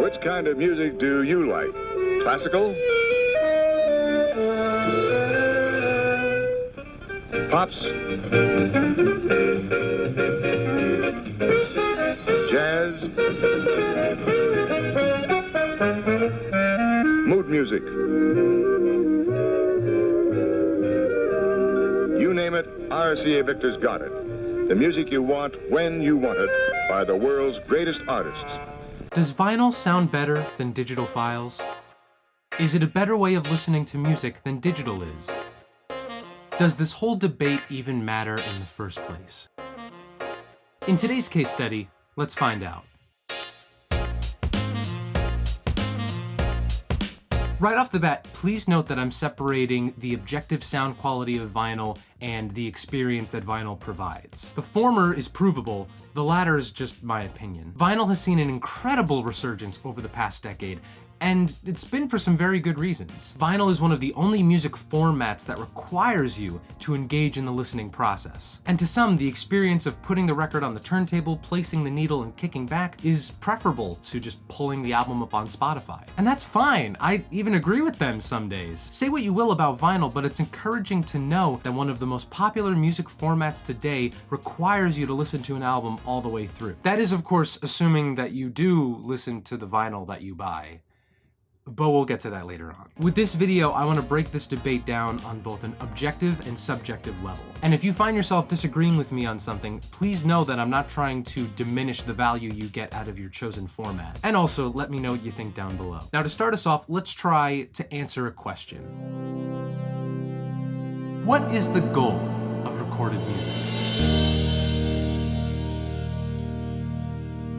Which kind of music do you like? Classical? Pops? Jazz? Mood music? You name it, RCA Victor's got it. The music you want, when you want it, by the world's greatest artists. Does vinyl sound better than digital files? Is it a better way of listening to music than digital is? Does this whole debate even matter in the first place? In today's case study, let's find out. Right off the bat, please note that I'm separating the objective sound quality of vinyl and the experience that vinyl provides. The former is provable, the latter is just my opinion. Vinyl has seen an incredible resurgence over the past decade, and it's been for some very good reasons. Vinyl is one of the only music formats that requires you to engage in the listening process. And to some, the experience of putting the record on the turntable, placing the needle, and kicking back is preferable to just pulling the album up on Spotify. And that's fine, I even agree with them some days. Say what you will about vinyl, but it's encouraging to know that one of the most popular music formats today requires you to listen to an album all the way through. That is, of course, assuming that you do listen to the vinyl that you buy. But we'll get to that later on. With this video, I want to break this debate down on both an objective and subjective level. And if you find yourself disagreeing with me on something, please know that I'm not trying to diminish the value you get out of your chosen format. And also, let me know what you think down below. Now, to start us off, let's try to answer a question. What is the goal of recorded music?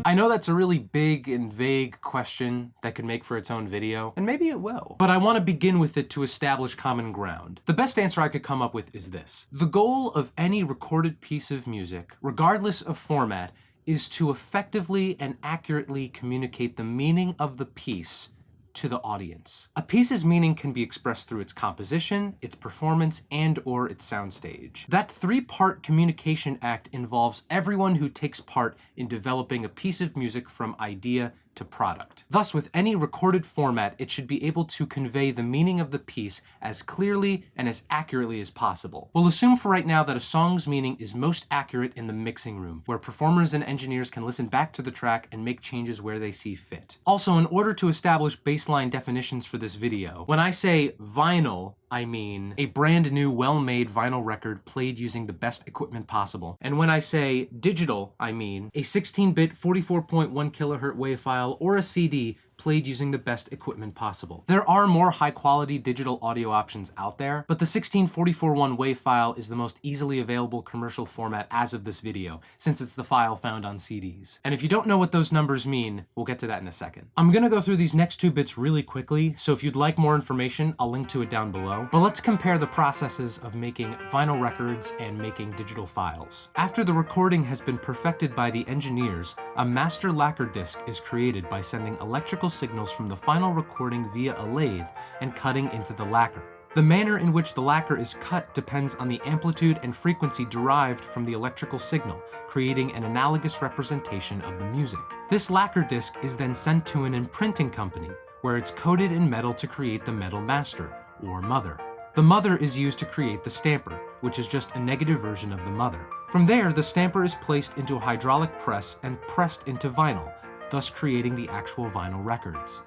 I know that's a really big and vague question that could make for its own video, and maybe it will. But I want to begin with it to establish common ground. The best answer I could come up with is this. The goal of any recorded piece of music, regardless of format, is to effectively and accurately communicate the meaning of the piece to the audience. A piece's meaning can be expressed through its composition, its performance, and/or its soundstage. That three-part communication act involves everyone who takes part in developing a piece of music from idea to product. Thus, with any recorded format, it should be able to convey the meaning of the piece as clearly and as accurately as possible. We'll assume for right now that a song's meaning is most accurate in the mixing room, where performers and engineers can listen back to the track and make changes where they see fit. Also, in order to establish baseline definitions for this video, when I say vinyl, I mean a brand new, well-made vinyl record played using the best equipment possible. And when I say digital, I mean a 16-bit 44.1 kilohertz WAV file or a CD played using the best equipment possible. There are more high-quality digital audio options out there, but the 16:44.1 WAV file is the most easily available commercial format as of this video, since it's the file found on CDs. And if you don't know what those numbers mean, we'll get to that in a second. I'm gonna go through these next two bits really quickly, so if you'd like more information, I'll link to it down below. But let's compare the processes of making vinyl records and making digital files. After the recording has been perfected by the engineers, a master lacquer disc is created by sending electrical signals from the final recording via a lathe and cutting into the lacquer. The manner in which the lacquer is cut depends on the amplitude and frequency derived from the electrical signal, creating an analogous representation of the music. This lacquer disc is then sent to an imprinting company, where it's coated in metal to create the metal master, or mother. The mother is used to create the stamper, which is just a negative version of the mother. From there, the stamper is placed into a hydraulic press and pressed into vinyl, thus creating the actual vinyl records.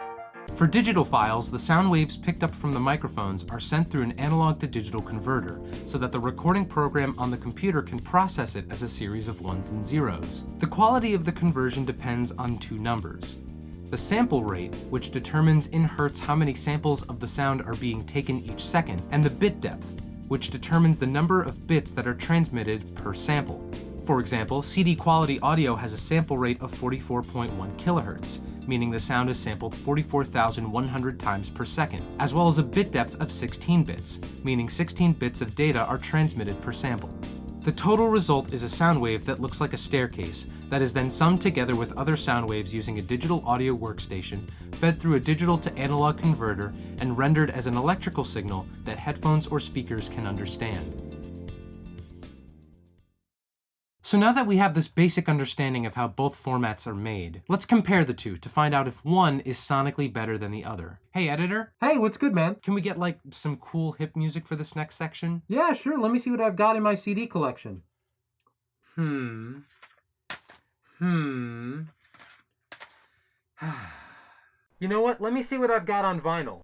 For digital files, the sound waves picked up from the microphones are sent through an analog to digital converter, so that the recording program on the computer can process it as a series of ones and zeros. The quality of the conversion depends on two numbers: the sample rate, which determines in hertz how many samples of the sound are being taken each second, and the bit depth, which determines the number of bits that are transmitted per sample. For example, CD quality audio has a sample rate of 44.1 kilohertz, meaning the sound is sampled 44,100 times per second, as well as a bit depth of 16 bits, meaning 16 bits of data are transmitted per sample. The total result is a sound wave that looks like a staircase that is then summed together with other sound waves using a digital audio workstation, fed through a digital to analog converter, and rendered as an electrical signal that headphones or speakers can understand. So now that we have this basic understanding of how both formats are made, let's compare the two to find out if one is sonically better than the other. Hey, editor. Hey, what's good, man? Can we get, like, some cool hip music for this next section? Yeah, sure. Let me see what I've got in my CD collection. You know what? Let me see what I've got on vinyl.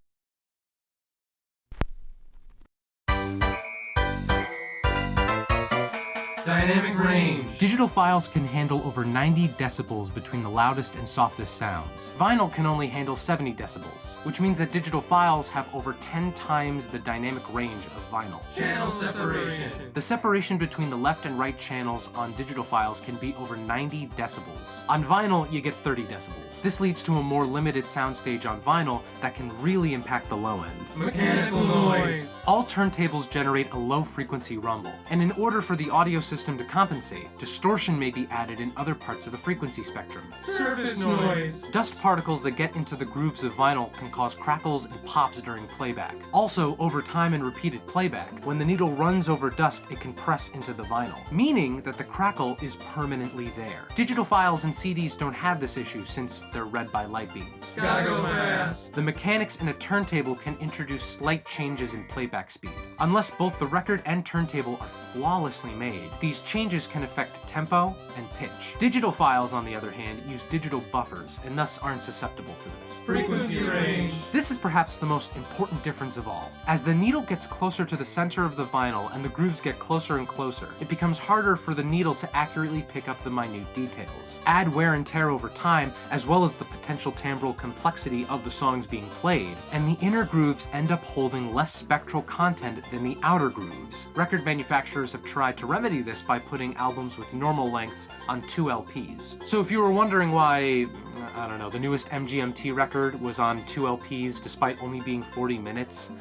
Dynamic range. Digital files can handle over 90 decibels between the loudest and softest sounds. Vinyl can only handle 70 decibels, which means that digital files have over 10 times the dynamic range of vinyl. Channel separation. The separation between the left and right channels on digital files can be over 90 decibels. On vinyl, you get 30 decibels. This leads to a more limited soundstage on vinyl that can really impact the low end. Mechanical noise. All turntables generate a low-frequency rumble, and in order for the audio system to compensate, distortion may be added in other parts of the frequency spectrum. Surface noise. Dust particles that get into the grooves of vinyl can cause crackles and pops during playback. Also, over time and repeated playback, when the needle runs over dust, it can press into the vinyl, meaning that the crackle is permanently there. Digital files and CDs don't have this issue since they're read by light beams. Gotta go fast. The mechanics in a turntable can introduce slight changes in playback speed. Unless both the record and turntable are flawlessly made, these changes can affect tempo and pitch. Digital files, on the other hand, use digital buffers and thus aren't susceptible to this. Frequency range. This is perhaps the most important difference of all. As the needle gets closer to the center of the vinyl and the grooves get closer and closer, it becomes harder for the needle to accurately pick up the minute details. Add wear and tear over time, as well as the potential timbral complexity of the songs being played, and the inner grooves end up holding less spectral content than the outer grooves. Record manufacturers have tried to remedy this by putting albums with normal lengths on 2 LPs. So if you were wondering why, I don't know, the newest MGMT record was on 2 LPs despite only being 40 minutes,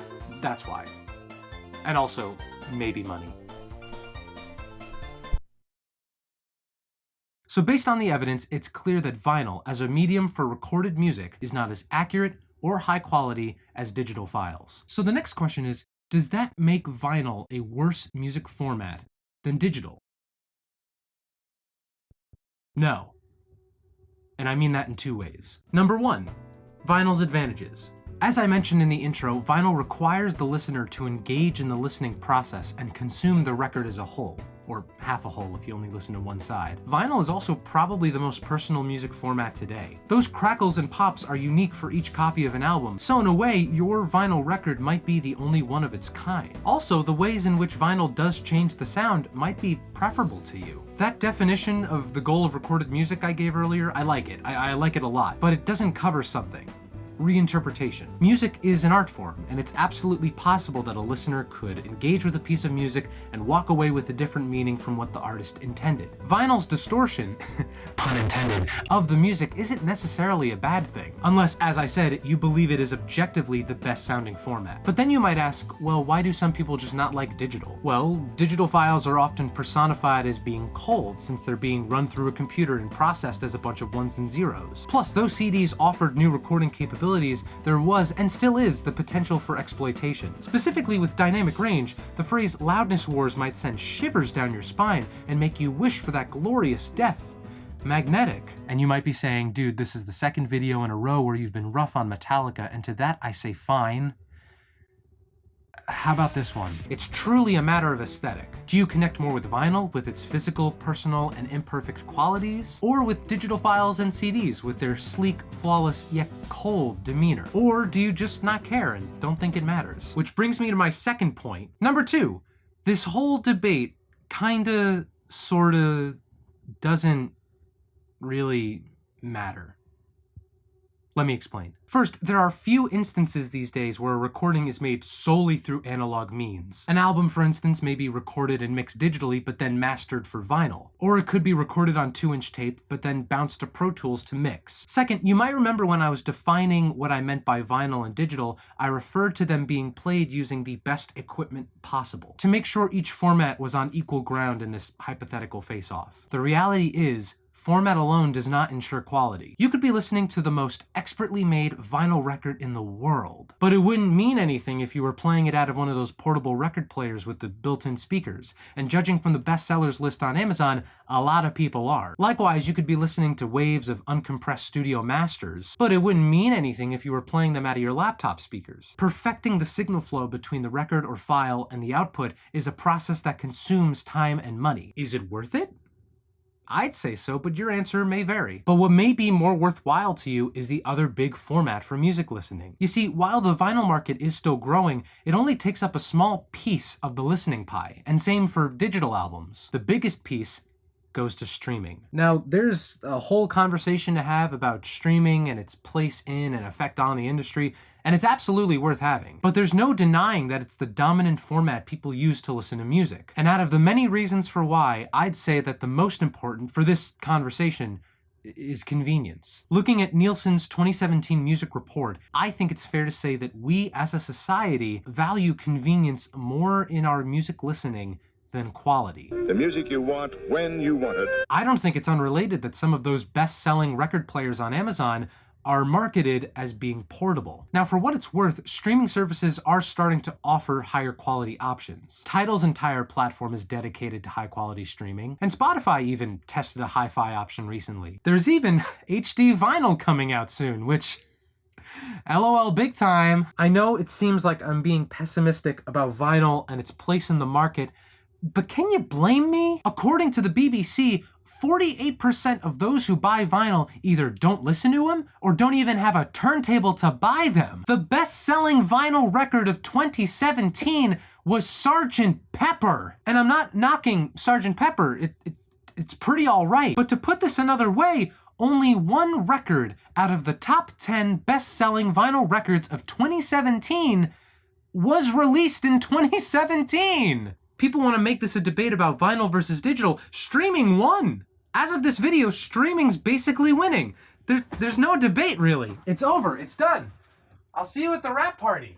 that's why. And also, maybe money. So based on the evidence, it's clear that vinyl, as a medium for recorded music, is not as accurate or high quality as digital files. So the next question is, does that make vinyl a worse music format than digital? No. And I mean that in 2 ways. Number 1, vinyl's advantages. As I mentioned in the intro, vinyl requires the listener to engage in the listening process and consume the record as a whole, or half a whole if you only listen to one side. Vinyl is also probably the most personal music format today. Those crackles and pops are unique for each copy of an album, so in a way, your vinyl record might be the only one of its kind. Also, the ways in which vinyl does change the sound might be preferable to you. That definition of the goal of recorded music I gave earlier, I like it. I like it a lot, but it doesn't cover something. Reinterpretation. Music is an art form, and it's absolutely possible that a listener could engage with a piece of music and walk away with a different meaning from what the artist intended. Vinyl's distortion, pun intended, of the music isn't necessarily a bad thing, unless, as I said, you believe it is objectively the best sounding format. But then you might ask, well, why do some people just not like digital? Well, digital files are often personified as being cold, since they're being run through a computer and processed as a bunch of ones and zeros. Plus, those CDs offered new recording capabilities, there was and still is the potential for exploitation. Specifically with dynamic range, the phrase loudness wars might send shivers down your spine and make you wish for that glorious death. Magnetic. And you might be saying, dude, this is the second video in a row where you've been rough on Metallica, and to that I say fine. How about this one? It's truly a matter of aesthetic. Do you connect more with vinyl, with its physical, personal, and imperfect qualities? Or with digital files and CDs, with their sleek, flawless, yet cold demeanor? Or do you just not care and don't think it matters? Which brings me to my second point. Number 2, this whole debate kinda, sorta, doesn't really matter. Let me explain. First, there are few instances these days where a recording is made solely through analog means. An album, for instance, may be recorded and mixed digitally, but then mastered for vinyl. Or it could be recorded on 2-inch tape, but then bounced to Pro Tools to mix. Second, you might remember when I was defining what I meant by vinyl and digital, I referred to them being played using the best equipment possible, to make sure each format was on equal ground in this hypothetical face-off. The reality is, format alone does not ensure quality. You could be listening to the most expertly made vinyl record in the world, but it wouldn't mean anything if you were playing it out of one of those portable record players with the built-in speakers. And judging from the bestsellers list on Amazon, a lot of people are. Likewise, you could be listening to waves of uncompressed studio masters, but it wouldn't mean anything if you were playing them out of your laptop speakers. Perfecting the signal flow between the record or file and the output is a process that consumes time and money. Is it worth it? I'd say so, but your answer may vary. But what may be more worthwhile to you is the other big format for music listening. You see, while the vinyl market is still growing, it only takes up a small piece of the listening pie, and same for digital albums. The biggest piece goes to streaming. Now, there's a whole conversation to have about streaming and its place in and effect on the industry, and it's absolutely worth having. But there's no denying that it's the dominant format people use to listen to music. And out of the many reasons for why, I'd say that the most important for this conversation is convenience. Looking at Nielsen's 2017 music report, I think it's fair to say that we as a society value convenience more in our music listening than quality. The music you want when you want it. I don't think it's unrelated that some of those best-selling record players on Amazon are marketed as being portable. Now, for what it's worth, streaming services are starting to offer higher quality options. Tidal's entire platform is dedicated to high-quality streaming, and Spotify even tested a hi-fi option recently. There's even HD vinyl coming out soon, which LOL big time. I know it seems like I'm being pessimistic about vinyl and its place in the market, but can you blame me? According to the BBC, 48% of those who buy vinyl either don't listen to them or don't even have a turntable to buy them. The best-selling vinyl record of 2017 was Sgt. Pepper. And I'm not knocking Sgt. Pepper. It's pretty all right. But to put this another way, only one record out of the top 10 best-selling vinyl records of 2017 was released in 2017. People want to make this a debate about vinyl versus digital. Streaming won. As of this video, streaming's basically winning. There's no debate, really. It's over. It's done. I'll see you at the rap party.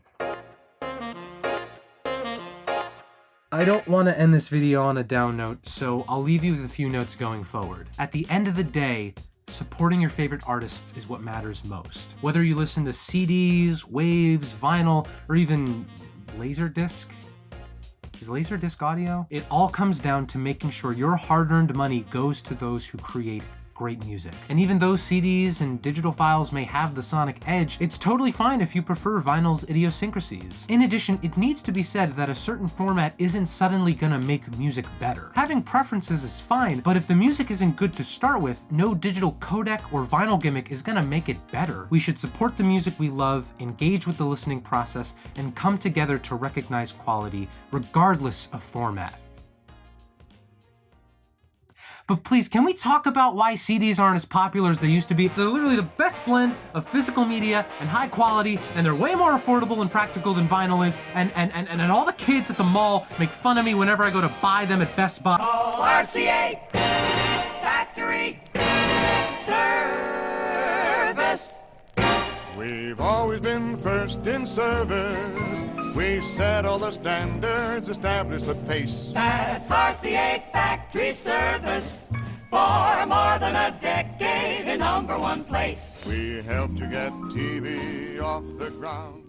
I don't want to end this video on a down note, so I'll leave you with a few notes going forward. At the end of the day, supporting your favorite artists is what matters most. Whether you listen to CDs, waves, vinyl, or even Laserdisc. Is Laserdisc audio? It all comes down to making sure your hard-earned money goes to those who create great music. And even though CDs and digital files may have the sonic edge, it's totally fine if you prefer vinyl's idiosyncrasies. In addition, it needs to be said that a certain format isn't suddenly gonna make music better. Having preferences is fine, but if the music isn't good to start with, no digital codec or vinyl gimmick is gonna make it better. We should support the music we love, engage with the listening process, and come together to recognize quality, regardless of format. But please, can we talk about why CDs aren't as popular as they used to be? They're literally the best blend of physical media and high quality, and they're way more affordable and practical than vinyl is, and all the kids at the mall make fun of me whenever I go to buy them at Best Buy. Oh, RCA Factory Service. We've always been first in service. We set all the standards, establish the pace. That's RCA Factory Service. For more than a decade in #1 place. We helped you get TV off the ground.